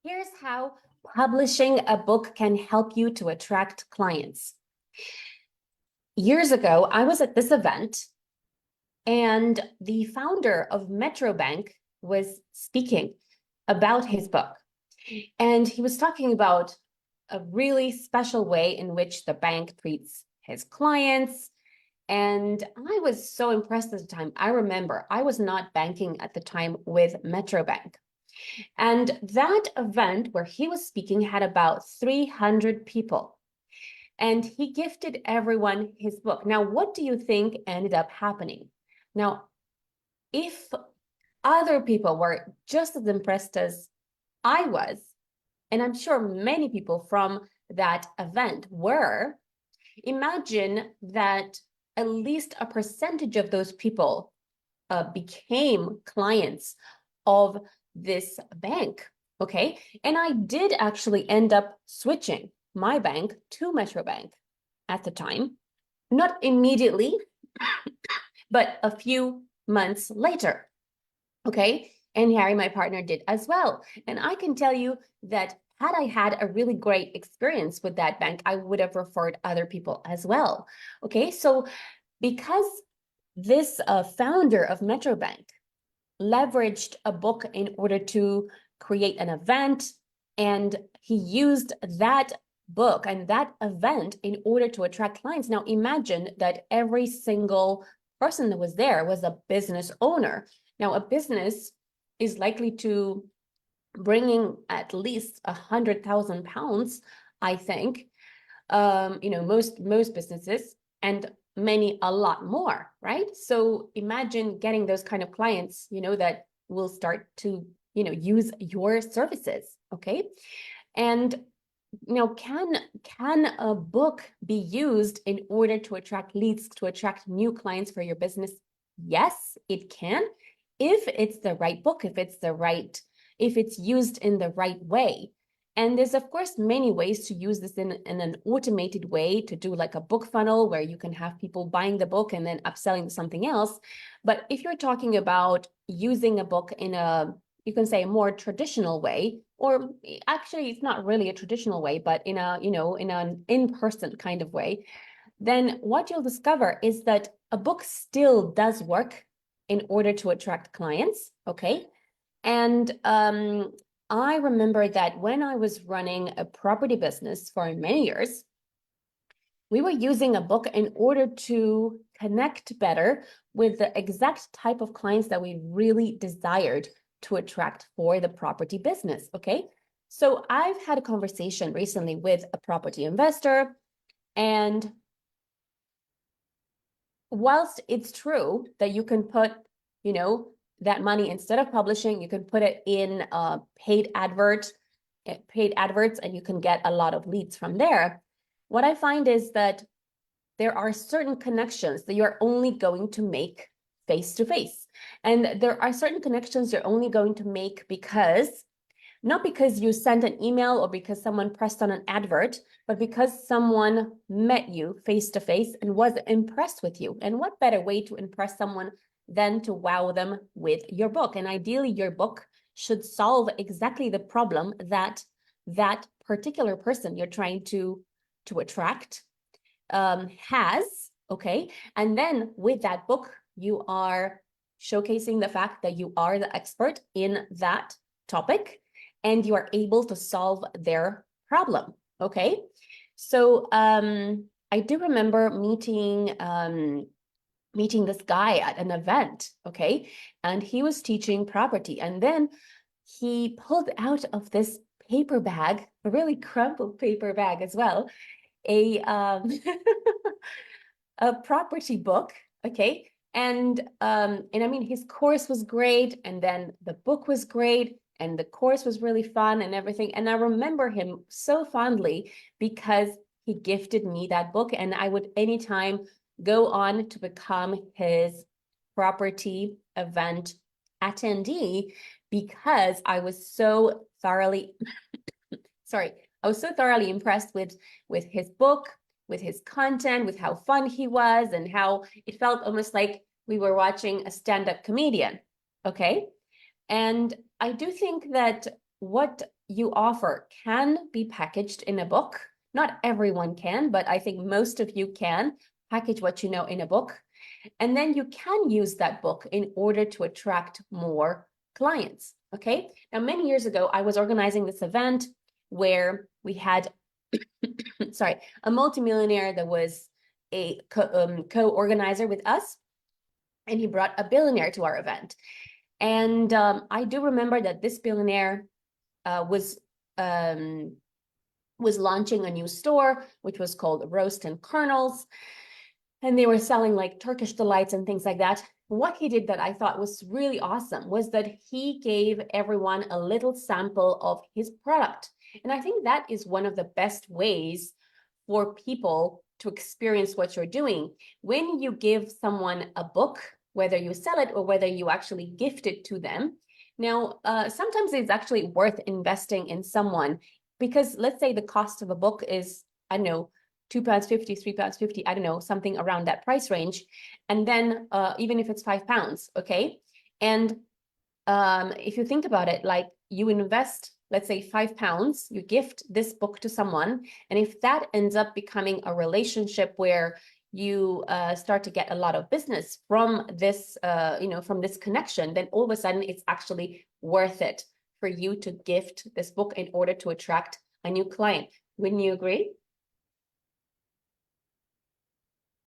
Here's how publishing a book can help you to attract clients. Years ago, I was at this event and the founder of Metro Bank was speaking about his book. And he was talking about a really special way in which the bank treats his clients. And I was so impressed at the time. I remember I was not banking at the time with Metro Bank. And that event where he was speaking had about 300 people. And he gifted everyone his book. Now, what do you think ended up happening? Now, if other people were just as impressed as I was, and I'm sure many people from that event were, imagine that at least a percentage of those people became clients of this bank, okay? And I did actually end up switching my bank to Metro Bank at the time, not immediately, but a few months later, okay? And Harry, my partner, did as well. And I can tell you that had I had a really great experience with that bank, I would have referred other people as well, okay? So because this founder of Metro Bank leveraged a book in order to create an event, and he used that book and that event in order to attract clients. Now imagine that every single person that was there was a business owner. Now a business is likely to bring in at least £100,000, I think. Most businesses, and many a lot more, right? So imagine getting those kind of clients, that will start to, use your services, okay? And can a book be used in order to attract leads, to attract new clients for your business? Yes, it can, if it's the right book, if it's used in the right way. And there's, of course, many ways to use this in an automated way, to do like a book funnel where you can have people buying the book and then upselling to something else. But if you're talking about using a book in you can say a more traditional way, or actually it's not really a traditional way, but in an in-person kind of way, then what you'll discover is that a book still does work in order to attract clients, okay? And I remember that when I was running a property business for many years, we were using a book in order to connect better with the exact type of clients that we really desired to attract for the property business, okay? So I've had a conversation recently with a property investor, and whilst it's true that you can put, that money, instead of publishing, you can put it in paid adverts, and you can get a lot of leads from there. What I find is that there are certain connections that you're only going to make face-to-face. And there are certain connections you're only going to make not because you sent an email or because someone pressed on an advert, but because someone met you face-to-face and was impressed with you. And what better way to impress someone than to wow them with your book? And ideally, your book should solve exactly the problem that that particular person you're trying to attract has, okay? And then with that book, you are showcasing the fact that you are the expert in that topic, and you are able to solve their problem, okay? So I do remember meeting this guy at an event, okay? And he was teaching property, and then he pulled out of this paper bag, a really crumpled paper bag as well, a a property book, okay? And I mean, his course was great, and then the book was great, and the course was really fun and everything. And I remember him so fondly because he gifted me that book, and I would anytime go on to become his property event attendee because I was so thoroughly, I was so thoroughly impressed with his book, with his content, with how fun he was, and how it felt almost like we were watching a stand-up comedian, okay? And I do think that what you offer can be packaged in a book. Not everyone can, but I think most of you can package what you know in a book. And then you can use that book in order to attract more clients. Okay. Now, many years ago, I was organizing this event where we had, sorry, a multimillionaire that was a co-organizer with us, and he brought a billionaire to our event. And I do remember that this billionaire was launching a new store, which was called Roast and Kernels. And they were selling like Turkish delights and things like that. What he did that I thought was really awesome was that he gave everyone a little sample of his product. And I think that is one of the best ways for people to experience what you're doing. When you give someone a book, whether you sell it or whether you actually gift it to them. Now, sometimes it's actually worth investing in someone, because let's say the cost of a book is, I don't know, £2.50, £3.50, I don't know, something around that price range. And then even if it's £5, okay? And if you think about it, like you invest, let's say £5, you gift this book to someone, and if that ends up becoming a relationship where you start to get a lot of business from this, from this connection, then all of a sudden it's actually worth it for you to gift this book in order to attract a new client. Wouldn't you agree?